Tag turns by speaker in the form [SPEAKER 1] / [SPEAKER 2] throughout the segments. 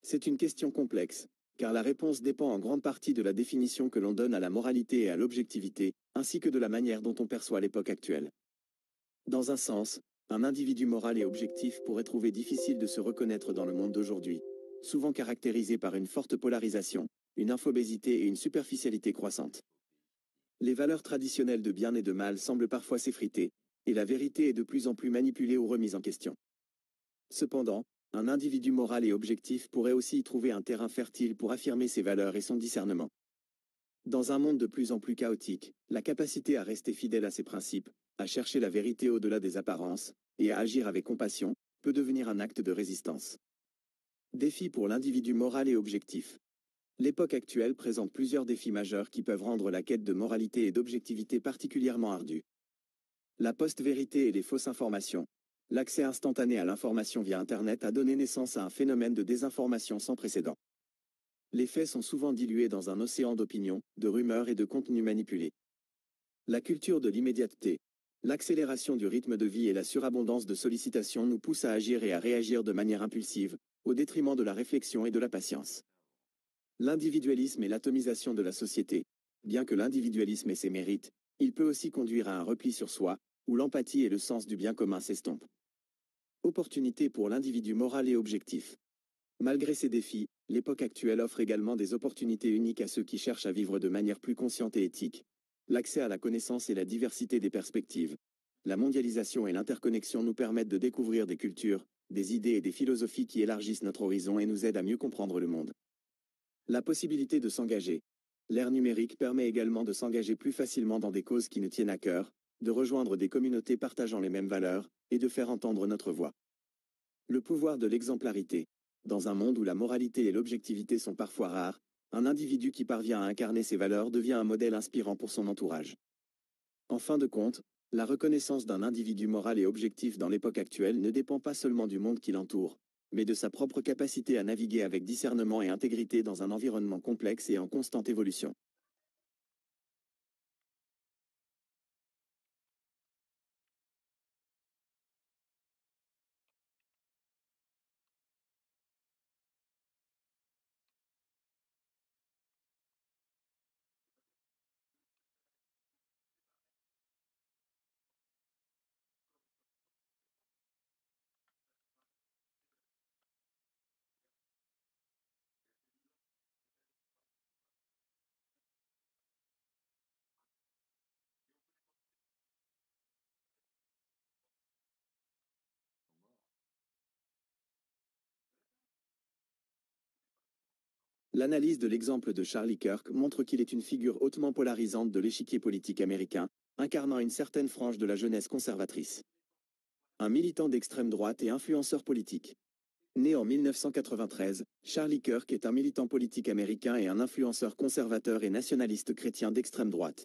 [SPEAKER 1] C'est une question complexe, car la réponse dépend en grande partie de la définition que l'on donne à la moralité et à l'objectivité, ainsi que de la manière dont on perçoit l'époque actuelle. Dans un sens, un individu moral et objectif pourrait trouver difficile de se reconnaître dans le monde d'aujourd'hui, souvent caractérisé par une forte polarisation, une infobésité et une superficialité croissante. Les valeurs traditionnelles de bien et de mal semblent parfois s'effriter, et la vérité est de plus en plus manipulée ou remise en question. Cependant, un individu moral et objectif pourrait aussi y trouver un terrain fertile pour affirmer ses valeurs et son discernement. Dans un monde de plus en plus chaotique, la capacité à rester fidèle à ses principes, à chercher la vérité au-delà des apparences, et à agir avec compassion, peut devenir un acte de résistance. Défi pour l'individu moral et objectif. L'époque actuelle présente plusieurs défis majeurs qui peuvent rendre la quête de moralité et d'objectivité particulièrement ardue. La post-vérité et les fausses informations. L'accès instantané à l'information via Internet a donné naissance à un phénomène de désinformation sans précédent. Les faits sont souvent dilués dans un océan d'opinions, de rumeurs et de contenus manipulés. La culture de l'immédiateté. L'accélération du rythme de vie et la surabondance de sollicitations nous poussent à agir et à réagir de manière impulsive, au détriment de la réflexion et de la patience. L'individualisme et l'atomisation de la société. Bien que l'individualisme ait ses mérites, il peut aussi conduire à un repli sur soi, où l'empathie et le sens du bien commun s'estompent. Opportunités pour l'individu moral et objectif. Malgré ces défis, l'époque actuelle offre également des opportunités uniques à ceux qui cherchent à vivre de manière plus consciente et éthique. L'accès à la connaissance et la diversité des perspectives. La mondialisation et l'interconnexion nous permettent de découvrir des cultures, des idées et des philosophies qui élargissent notre horizon et nous aident à mieux comprendre le monde. La possibilité de s'engager. L'ère numérique permet également de s'engager plus facilement dans des causes qui nous tiennent à cœur, de rejoindre des communautés partageant les mêmes valeurs, et de faire entendre notre voix. Le pouvoir de l'exemplarité. Dans un monde où la moralité et l'objectivité sont parfois rares, un individu qui parvient à incarner ces valeurs devient un modèle inspirant pour son entourage. En fin de compte, la reconnaissance d'un individu moral et objectif dans l'époque actuelle ne dépend pas seulement du monde qui l'entoure, mais de sa propre capacité à naviguer avec discernement et intégrité dans un environnement complexe et en constante évolution. L'analyse de l'exemple de Charlie Kirk montre qu'il est une figure hautement polarisante de l'échiquier politique américain, incarnant une certaine frange de la jeunesse conservatrice. Un militant d'extrême droite et influenceur politique. Né en 1993, Charlie Kirk est un militant politique américain et un influenceur conservateur et nationaliste chrétien d'extrême droite.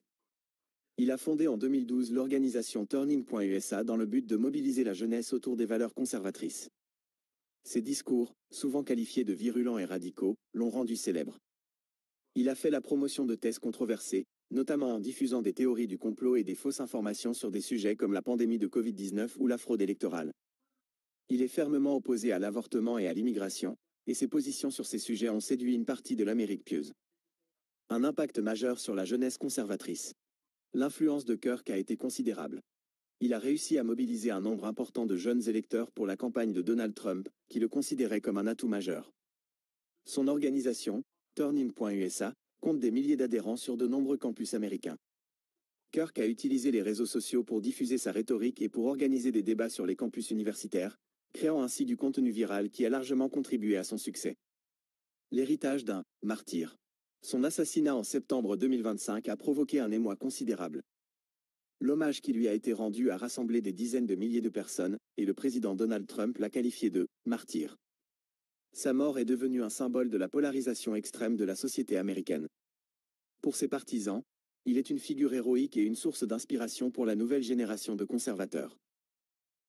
[SPEAKER 1] Il a fondé en 2012 l'organisation Turning.USA dans le but de mobiliser la jeunesse autour des valeurs conservatrices. Ses discours, souvent qualifiés de virulents et radicaux, l'ont rendu célèbre. Il a fait la promotion de thèses controversées, notamment en diffusant des théories du complot et des fausses informations sur des sujets comme la pandémie de Covid-19 ou la fraude électorale. Il est fermement opposé à l'avortement et à l'immigration, et ses positions sur ces sujets ont séduit une partie de l'Amérique pieuse. Un impact majeur sur la jeunesse conservatrice. L'influence de Kirk a été considérable. Il a réussi à mobiliser un nombre important de jeunes électeurs pour la campagne de Donald Trump, qui le considérait comme un atout majeur. Son organisation, Turning.USA, compte des milliers d'adhérents sur de nombreux campus américains. Kirk a utilisé les réseaux sociaux pour diffuser sa rhétorique et pour organiser des débats sur les campus universitaires, créant ainsi du contenu viral qui a largement contribué à son succès. L'héritage d'un « martyr ». Son assassinat en septembre 2025 a provoqué un émoi considérable. L'hommage qui lui a été rendu a rassemblé des dizaines de milliers de personnes, et le président Donald Trump l'a qualifié de « martyr ». Sa mort est devenue un symbole de la polarisation extrême de la société américaine. Pour ses partisans, il est une figure héroïque et une source d'inspiration pour la nouvelle génération de conservateurs.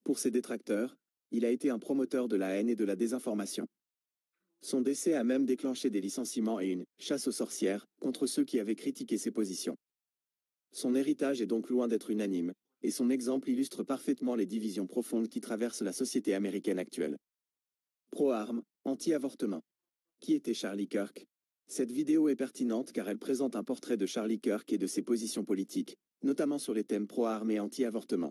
[SPEAKER 1] Pour ses détracteurs, il a été un promoteur de la haine et de la désinformation. Son décès a même déclenché des licenciements et une « chasse aux sorcières » contre ceux qui avaient critiqué ses positions. Son héritage est donc loin d'être unanime, et son exemple illustre parfaitement les divisions profondes qui traversent la société américaine actuelle. Pro-armes, anti-avortement. Qui était Charlie Kirk? Cette vidéo est pertinente car elle présente un portrait de Charlie Kirk et de ses positions politiques, notamment sur les thèmes pro-armes et anti-avortement.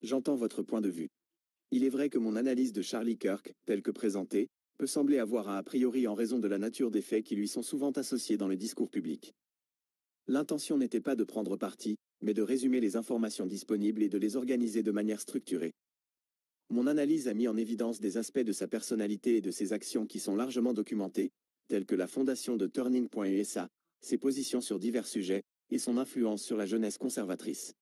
[SPEAKER 1] J'entends votre point de vue. Il est vrai que mon analyse de Charlie Kirk, telle que présentée, peut sembler avoir un a priori en raison de la nature des faits qui lui sont souvent associés dans le discours public. L'intention n'était pas de prendre parti, mais de résumer les informations disponibles et de les organiser de manière structurée. Mon analyse a mis en évidence des aspects de sa personnalité et de ses actions qui sont largement documentés, tels que la fondation de Turning.USA, ses positions sur divers sujets, et son influence sur la jeunesse conservatrice.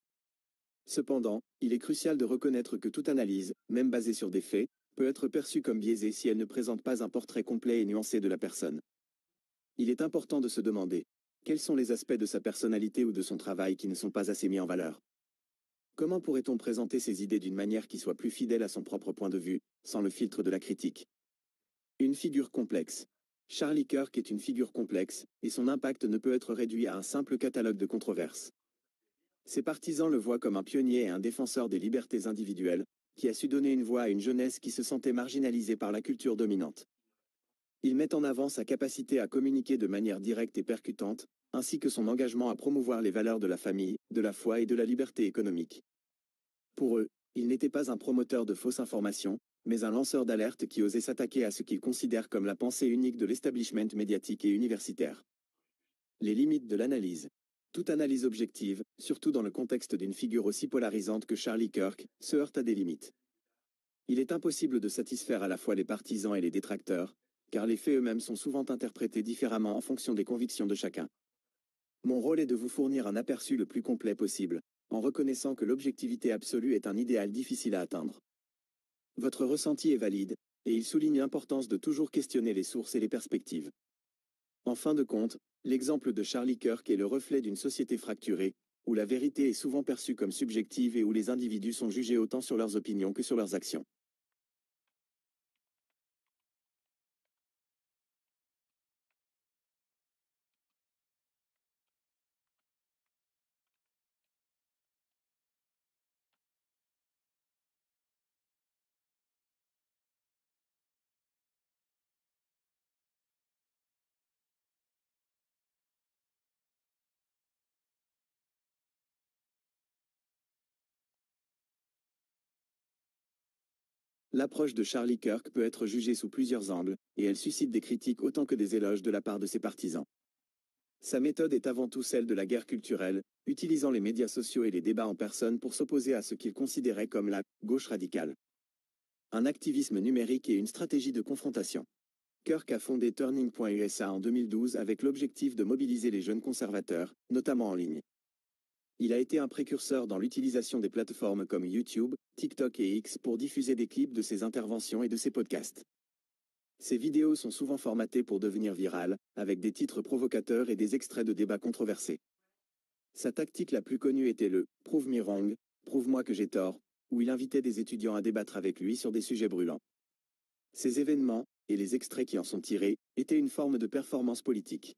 [SPEAKER 1] Cependant, il est crucial de reconnaître que toute analyse, même basée sur des faits, peut être perçue comme biaisée si elle ne présente pas un portrait complet et nuancé de la personne. Il est important de se demander, quels sont les aspects de sa personnalité ou de son travail qui ne sont pas assez mis en valeur? Comment pourrait-on présenter ses idées d'une manière qui soit plus fidèle à son propre point de vue, sans le filtre de la critique? Une figure complexe. Charlie Kirk est une figure complexe, et son impact ne peut être réduit à un simple catalogue de controverses. Ses partisans le voient comme un pionnier et un défenseur des libertés individuelles, qui a su donner une voix à une jeunesse qui se sentait marginalisée par la culture dominante. Il met en avant sa capacité à communiquer de manière directe et percutante, ainsi que son engagement à promouvoir les valeurs de la famille, de la foi et de la liberté économique. Pour eux, il n'était pas un promoteur de fausses informations, mais un lanceur d'alerte qui osait s'attaquer à ce qu'ils considèrent comme la pensée unique de l'establishment médiatique et universitaire. Les limites de l'analyse. Toute analyse objective, surtout dans le contexte d'une figure aussi polarisante que Charlie Kirk, se heurte à des limites. Il est impossible de satisfaire à la fois les partisans et les détracteurs, car les faits eux-mêmes sont souvent interprétés différemment en fonction des convictions de chacun. Mon rôle est de vous fournir un aperçu le plus complet possible, en reconnaissant que l'objectivité absolue est un idéal difficile à atteindre. Votre ressenti est valide, et il souligne l'importance de toujours questionner les sources et les perspectives. En fin de compte, l'exemple de Charlie Kirk est le reflet d'une société fracturée, où la vérité est souvent perçue comme subjective et où les individus sont jugés autant sur leurs opinions que sur leurs actions. L'approche de Charlie Kirk peut être jugée sous plusieurs angles, et elle suscite des critiques autant que des éloges de la part de ses partisans. Sa méthode est avant tout celle de la guerre culturelle, utilisant les médias sociaux et les débats en personne pour s'opposer à ce qu'il considérait comme la gauche radicale. Un activisme numérique et une stratégie de confrontation. Kirk a fondé Turning.USA en 2012 avec l'objectif de mobiliser les jeunes conservateurs, notamment en ligne. Il a été un précurseur dans l'utilisation des plateformes comme YouTube, TikTok et X pour diffuser des clips de ses interventions et de ses podcasts. Ces vidéos sont souvent formatées pour devenir virales, avec des titres provocateurs et des extraits de débats controversés. Sa tactique la plus connue était le Prove me wrong, prouve-moi que j'ai tort, où il invitait des étudiants à débattre avec lui sur des sujets brûlants. Ces événements, et les extraits qui en sont tirés, étaient une forme de performance politique.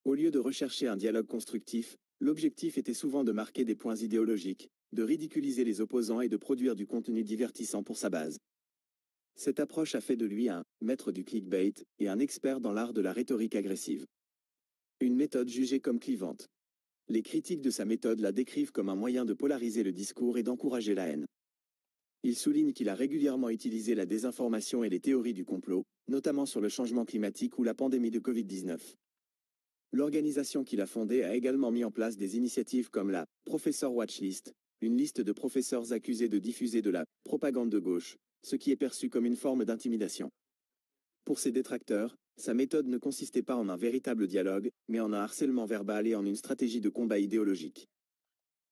[SPEAKER 1] Au lieu de rechercher un dialogue constructif, l'objectif était souvent de marquer des points idéologiques, de ridiculiser les opposants et de produire du contenu divertissant pour sa base. Cette approche a fait de lui un maître du clickbait et un expert dans l'art de la rhétorique agressive. Une méthode jugée comme clivante. Les critiques de sa méthode la décrivent comme un moyen de polariser le discours et d'encourager la haine. Il souligne qu'il a régulièrement utilisé la désinformation et les théories du complot, notamment sur le changement climatique ou la pandémie de Covid-19. L'organisation qu'il a fondée a également mis en place des initiatives comme la Professor Watchlist, une liste de professeurs accusés de diffuser de la propagande de gauche, ce qui est perçu comme une forme d'intimidation. Pour ses détracteurs, sa méthode ne consistait pas en un véritable dialogue, mais en un harcèlement verbal et en une stratégie de combat idéologique.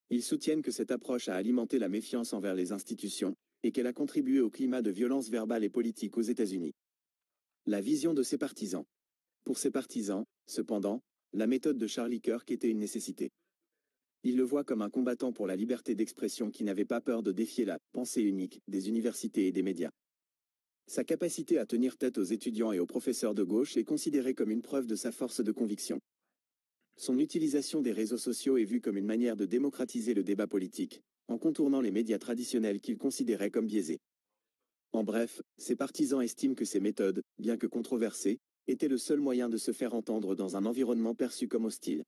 [SPEAKER 1] Ils soutiennent que cette approche a alimenté la méfiance envers les institutions et qu'elle a contribué au climat de violence verbale et politique aux États-Unis. La vision de ses partisans. Pour ses partisans, cependant, la méthode de Charlie Kirk était une nécessité. Ils le voient comme un combattant pour la liberté d'expression qui n'avait pas peur de défier la pensée unique des universités et des médias. Sa capacité à tenir tête aux étudiants et aux professeurs de gauche est considérée comme une preuve de sa force de conviction. Son utilisation des réseaux sociaux est vue comme une manière de démocratiser le débat politique, en contournant les médias traditionnels qu'il considérait comme biaisés. En bref, ses partisans estiment que ces méthodes, bien que controversées, étaient le seul moyen de se faire entendre dans un environnement perçu comme hostile.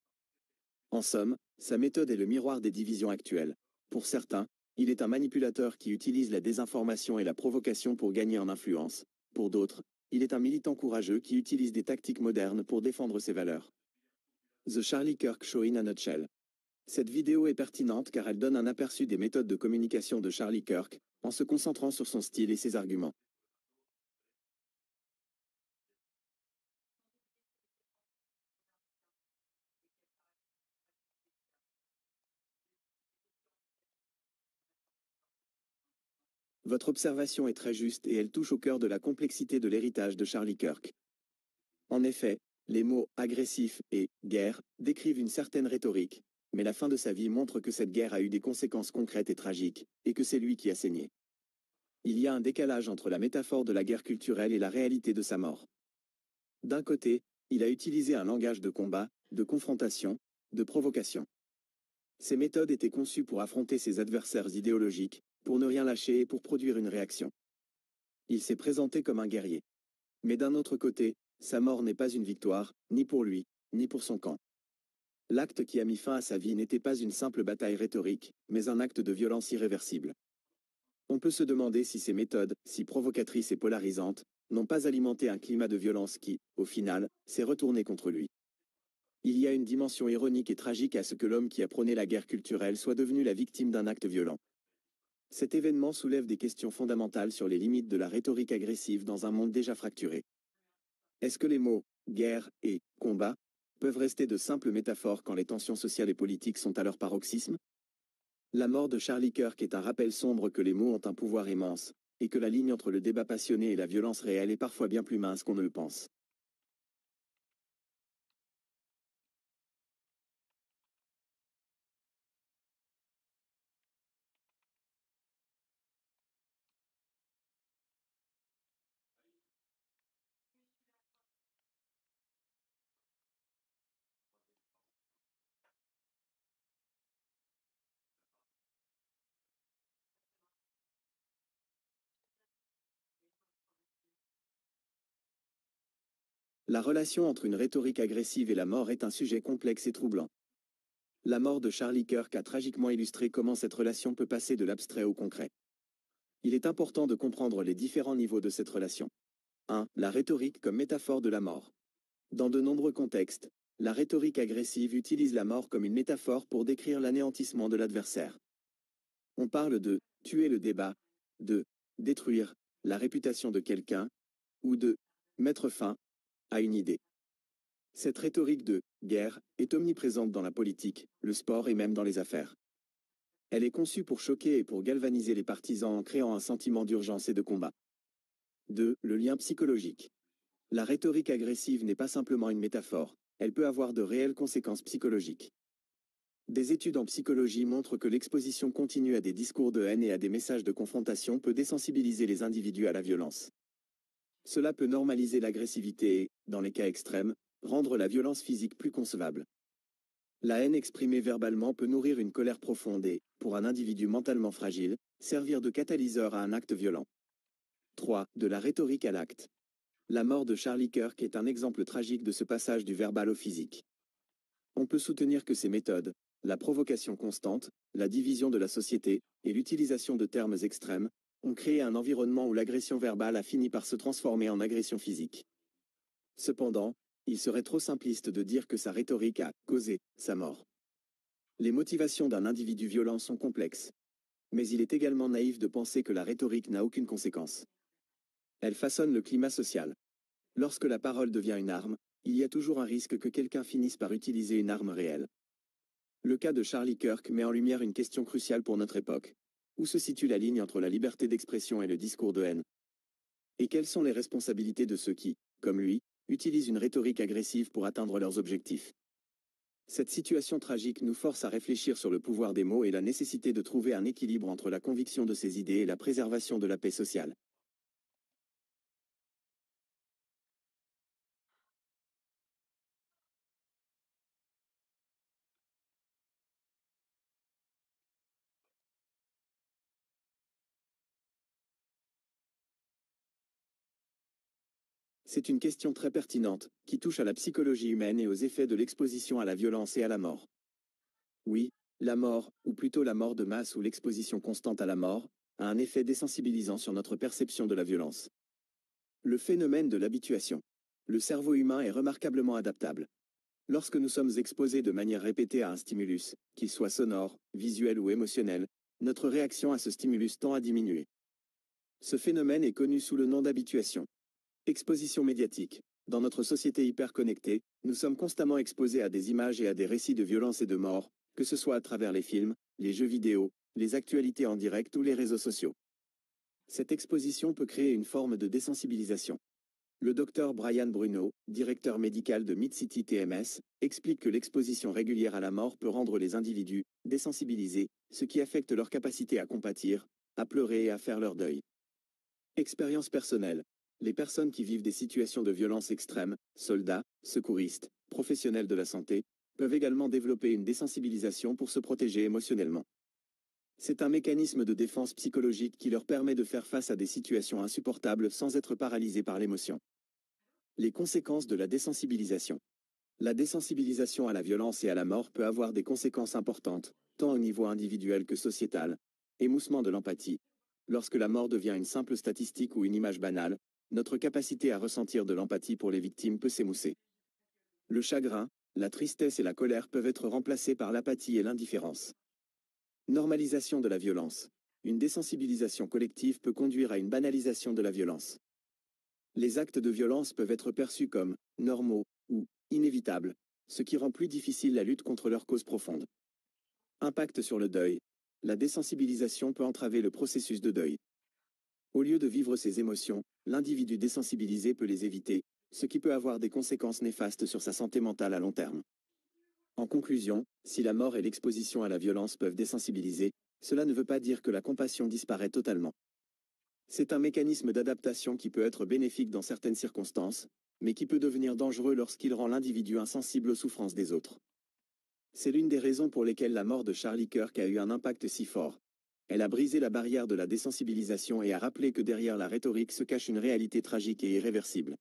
[SPEAKER 1] En somme, sa méthode est le miroir des divisions actuelles. Pour certains, il est un manipulateur qui utilise la désinformation et la provocation pour gagner en influence. Pour d'autres, il est un militant courageux qui utilise des tactiques modernes pour défendre ses valeurs. The Charlie Kirk Show in a nutshell. Cette vidéo est pertinente car elle donne un aperçu des méthodes de communication de Charlie Kirk, en se concentrant sur son style et ses arguments. Votre observation est très juste et elle touche au cœur de la complexité de l'héritage de Charlie Kirk. En effet, les mots agressif et guerre décrivent une certaine rhétorique, mais la fin de sa vie montre que cette guerre a eu des conséquences concrètes et tragiques, et que c'est lui qui a saigné. Il y a un décalage entre la métaphore de la guerre culturelle et la réalité de sa mort. D'un côté, il a utilisé un langage de combat, de confrontation, de provocation. Ces méthodes étaient conçues pour affronter ses adversaires idéologiques, pour ne rien lâcher et pour produire une réaction. Il s'est présenté comme un guerrier. Mais d'un autre côté, sa mort n'est pas une victoire, ni pour lui, ni pour son camp. L'acte qui a mis fin à sa vie n'était pas une simple bataille rhétorique, mais un acte de violence irréversible. On peut se demander si ces méthodes, si provocatrices et polarisantes, n'ont pas alimenté un climat de violence qui, au final, s'est retourné contre lui. Il y a une dimension ironique et tragique à ce que l'homme qui a prôné la guerre culturelle soit devenu la victime d'un acte violent. Cet événement soulève des questions fondamentales sur les limites de la rhétorique agressive dans un monde déjà fracturé. Est-ce que les mots guerre et combat peuvent rester de simples métaphores quand les tensions sociales et politiques sont à leur paroxysme? La mort de Charlie Kirk est un rappel sombre que les mots ont un pouvoir immense, et que la ligne entre le débat passionné et la violence réelle est parfois bien plus mince qu'on ne le pense. La relation entre une rhétorique agressive et la mort est un sujet complexe et troublant. La mort de Charlie Kirk a tragiquement illustré comment cette relation peut passer de l'abstrait au concret. Il est important de comprendre les différents niveaux de cette relation. 1. La rhétorique comme métaphore de la mort. Dans de nombreux contextes, la rhétorique agressive utilise la mort comme une métaphore pour décrire l'anéantissement de l'adversaire. On parle de tuer le débat, de détruire la réputation de quelqu'un, ou de mettre fin à une idée. Cette rhétorique de guerre est omniprésente dans la politique, le sport et même dans les affaires. Elle est conçue pour choquer et pour galvaniser les partisans en créant un sentiment d'urgence et de combat. 2. Le lien psychologique. La rhétorique agressive n'est pas simplement une métaphore, elle peut avoir de réelles conséquences psychologiques. Des études en psychologie montrent que l'exposition continue à des discours de haine et à des messages de confrontation peut désensibiliser les individus à la violence. Cela peut normaliser l'agressivité et, dans les cas extrêmes, rendre la violence physique plus concevable. La haine exprimée verbalement peut nourrir une colère profonde et, pour un individu mentalement fragile, servir de catalyseur à un acte violent. 3. De la rhétorique à l'acte. La mort de Charlie Kirk est un exemple tragique de ce passage du verbal au physique. On peut soutenir que ces méthodes, la provocation constante, la division de la société et l'utilisation de termes extrêmes, ont créé un environnement où l'agression verbale a fini par se transformer en agression physique. Cependant, il serait trop simpliste de dire que sa rhétorique a causé sa mort. Les motivations d'un individu violent sont complexes, mais il est également naïf de penser que la rhétorique n'a aucune conséquence. Elle façonne le climat social. Lorsque la parole devient une arme, il y a toujours un risque que quelqu'un finisse par utiliser une arme réelle. Le cas de Charlie Kirk met en lumière une question cruciale pour notre époque. Où se situe la ligne entre la liberté d'expression et le discours de haine? Et quelles sont les responsabilités de ceux qui, comme lui, utilisent une rhétorique agressive pour atteindre leurs objectifs. Cette situation tragique nous force à réfléchir sur le pouvoir des mots et la nécessité de trouver un équilibre entre la conviction de ses idées et la préservation de la paix sociale. C'est une question très pertinente, qui touche à la psychologie humaine et aux effets de l'exposition à la violence et à la mort. Oui, la mort, ou plutôt la mort de masse ou l'exposition constante à la mort, a un effet désensibilisant sur notre perception de la violence. Le phénomène de l'habituation. Le cerveau humain est remarquablement adaptable. Lorsque nous sommes exposés de manière répétée à un stimulus, qu'il soit sonore, visuel ou émotionnel, notre réaction à ce stimulus tend à diminuer. Ce phénomène est connu sous le nom d'habituation. Exposition médiatique. Dans notre société hyper connectée, nous sommes constamment exposés à des images et à des récits de violence et de mort, que ce soit à travers les films, les jeux vidéo, les actualités en direct ou les réseaux sociaux. Cette exposition peut créer une forme de désensibilisation. Le docteur Brian Bruno, directeur médical de Mid-City TMS, explique que l'exposition régulière à la mort peut rendre les individus désensibilisés, ce qui affecte leur capacité à compatir, à pleurer et à faire leur deuil. Expérience personnelle. Les personnes qui vivent des situations de violence extrême, soldats, secouristes, professionnels de la santé, peuvent également développer une désensibilisation pour se protéger émotionnellement. C'est un mécanisme de défense psychologique qui leur permet de faire face à des situations insupportables sans être paralysés par l'émotion. Les conséquences de la désensibilisation. La désensibilisation à la violence et à la mort peut avoir des conséquences importantes, tant au niveau individuel que sociétal. Émoussement de l'empathie. Lorsque la mort devient une simple statistique ou une image banale, notre capacité à ressentir de l'empathie pour les victimes peut s'émousser. Le chagrin, la tristesse et la colère peuvent être remplacés par l'apathie et l'indifférence. Normalisation de la violence. Une désensibilisation collective peut conduire à une banalisation de la violence. Les actes de violence peuvent être perçus comme normaux ou inévitables, ce qui rend plus difficile la lutte contre leurs causes profondes. Impact sur le deuil. La désensibilisation peut entraver le processus de deuil. Au lieu de vivre ses émotions, l'individu désensibilisé peut les éviter, ce qui peut avoir des conséquences néfastes sur sa santé mentale à long terme. En conclusion, si la mort et l'exposition à la violence peuvent désensibiliser, cela ne veut pas dire que la compassion disparaît totalement. C'est un mécanisme d'adaptation qui peut être bénéfique dans certaines circonstances, mais qui peut devenir dangereux lorsqu'il rend l'individu insensible aux souffrances des autres. C'est l'une des raisons pour lesquelles la mort de Charlie Kirk a eu un impact si fort. Elle a brisé la barrière de la désensibilisation et a rappelé que derrière la rhétorique se cache une réalité tragique et irréversible.